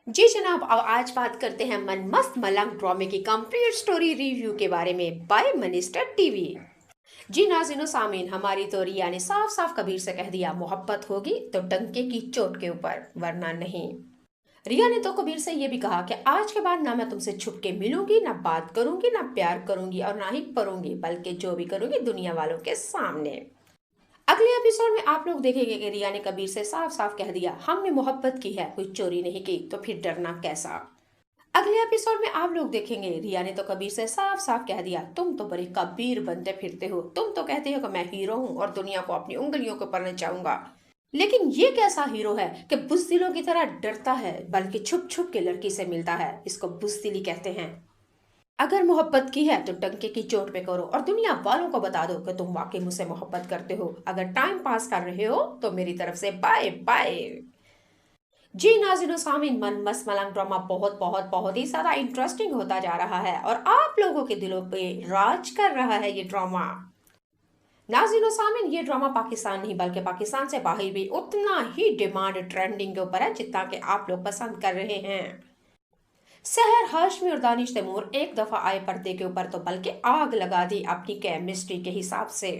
जी जनाब, अब आज बात करते हैं मन मस्त मलंग ड्रामे की कंप्लीट स्टोरी रिव्यू के बारे में बाय मनिस्टर टीवी। जी नाज़रीन व सामीन, हमारी तो रिया ने साफ साफ कबीर से कह दिया मोहब्बत होगी तो डंके की चोट के ऊपर, वरना नहीं। रिया ने तो कबीर से ये भी कहा कि आज के बाद ना मैं तुमसे छुप के मिलूंगी, ना बात करूंगी, ना प्यार करूंगी और ना ही परूंगी, बल्कि जो भी करूंगी दुनिया वालों के सामने। अगले एपिसोड में आप लोग देखेंगे कि रिया ने कबीर से साफ साफ कह दिया हमने मोहब्बत की है, कोई चोरी नहीं की, तो फिर डरना कैसा। अगले एपिसोड में आप लोग देखेंगे रिया ने तो कबीर से साफ साफ कह दिया तुम तो बड़े कबीर बनते फिरते हो, तुम तो कहते हो कि मैं हीरो हूँ और दुनिया को अपनी उंगलियों के ऊपर नचाऊंगा। लेकिन ये कैसा हीरो है कि बुज़दिलों की तरह डरता है, बल्कि छुप छुप के लड़की से मिलता है। इसको बुज़दिली कहते हैं। अगर मोहब्बत की है तो डंके की चोट पे करो और दुनिया वालों को बता दो कि तुम वाकई मुझसे मोहब्बत करते हो। अगर टाइम पास कर रहे हो तो मेरी तरफ से बाय बाय। जी नाज़रीन सामीन, मन मस्त मलंग ड्रामा बहुत बहुत बहुत ही ज्यादा इंटरेस्टिंग होता जा रहा है और आप लोगों के दिलों पे राज कर रहा है ये ड्रामा। नाज़रीन सामीन, ये ड्रामा पाकिस्तान नहीं बल्कि पाकिस्तान से बाहर भी उतना ही डिमांड ट्रेंडिंग के ऊपर है जितना कि आप लोग पसंद कर रहे हैं। सहर हाशमी और दानिश तैमूर एक दफा आए पर्दे के ऊपर तो बल्कि आग लगा दी अपनी केमिस्ट्री के हिसाब से।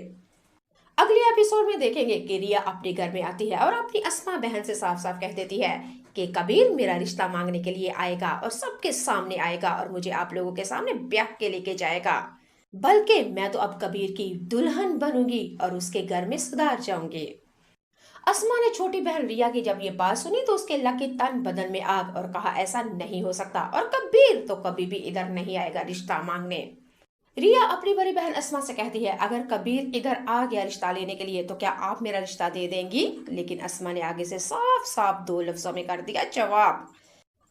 अगले एपिसोड में देखेंगे कि रिया अपने घर में आती है और अपनी अस्मा बहन से साफ साफ कह देती है कि कबीर मेरा रिश्ता मांगने के लिए आएगा और सबके सामने आएगा और मुझे आप लोगों के सामने ब्याह के लेके जाएगा, बल्कि मैं तो अब कबीर की दुल्हन बनूंगी और उसके घर में सुधार जाऊंगी। अस्मा ने छोटी बहन रिया की जब ये बात सुनी तो उसके लगे तन बदन में आग और कहा ऐसा नहीं हो सकता और कबीर तो कभी भी इधर नहीं आएगा रिश्ता मांगने। रिया अपनी बड़ी बहन अस्मा से कहती है अगर कबीर इधर आ गया रिश्ता लेने के लिए तो क्या आप मेरा रिश्ता दे देंगी। लेकिन अस्मा ने आगे से साफ साफ दो लफ्जों में कर दिया जवाब।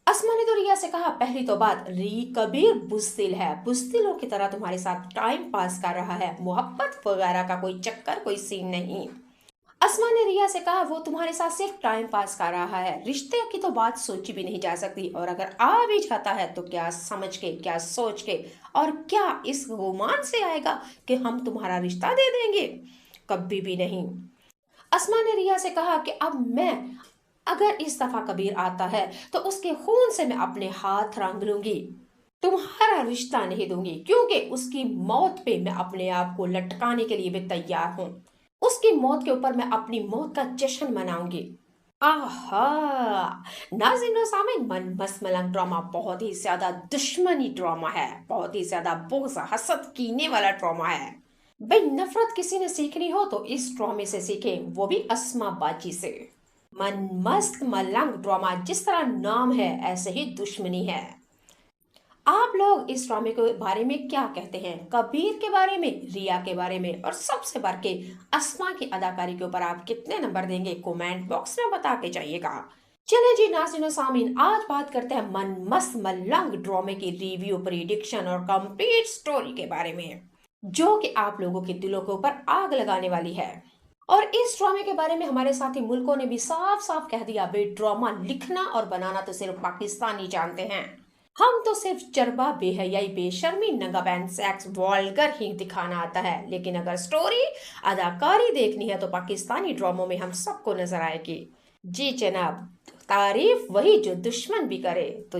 अस्मा ने तो रिया से कहा पहली तो बात, री कबीर बुज़दिल है, बुज़दिलों की तरह तुम्हारे साथ टाइम पास कर रहा है, मोहब्बत वगैरह का कोई चक्कर कोई सीन नहीं। अस्मा ने रिया से कहा वो तुम्हारे साथ सिर्फ टाइम पास कर रहा है, रिश्ते की तो बात सोची भी नहीं जा सकती और अगर आ भी जाता है तो क्या समझ के, क्या सोच के और क्या इस गुमान से आएगा कि हम तुम्हारा रिश्ता दे देंगे। कभी भी नहीं। अस्मा ने रिया से कहा कि अब मैं अगर इस दफा कबीर आता है तो उसके खून से मैं अपने हाथ रंग लूंगी, तुम्हारा रिश्ता नहीं दूंगी, क्योंकि उसकी मौत पे मैं अपने आप को लटकाने के लिए भी तैयार हूँ। उसकी मौत के ऊपर मैं अपनी मौत का जश्न मनाऊंगी। आहा। नाज़रीन सामीन, मन मस्त मलंग ड्रामा बहुत ही ज्यादा दुश्मनी ड्रामा है, बहुत ही ज्यादा बोझ हसद कीने वाला ड्रामा है। भाई नफरत किसी ने सीखनी हो तो इस ड्रामे से सीखे, वो भी अस्मा बाजी से। मन मस्त मलंग ड्रामा जिस तरह नाम है ऐसे ही दुश्मनी है। आप लोग इस ड्रामे के बारे में क्या कहते हैं, कबीर के बारे में, रिया के बारे में और सबसे बढ़ के अस्मा की अदाकारी के ऊपर आप कितने नंबर देंगे कमेंट बॉक्स में बता के जाइएगा। चले जी नाज़रीन सामीन, आज बात करते हैं मन मस्त मलंग ड्रामे की रिव्यू, प्रिडिक्शन और कंप्लीट स्टोरी के बारे में, जो कि आप लोगों के दिलों के ऊपर आग लगाने वाली है। और इस ड्रामे के बारे में हमारे साथी मुल्कों ने भी साफ साफ कह दिया भाई ड्रामा लिखना और बनाना तो सिर्फ पाकिस्तानी जानते हैं, हम तो सिर्फ चरबा बेहयाई बेशर्मी नंगापैन सेक्स वॉल्गर ही दिखाना आता है, लेकिन अगर स्टोरी अदाकारी देखनी है तो पाकिस्तानी ड्रामों में हम सबको नजर आएगी। जी जनाब, तारीफ वही जो दुश्मन भी करे। तो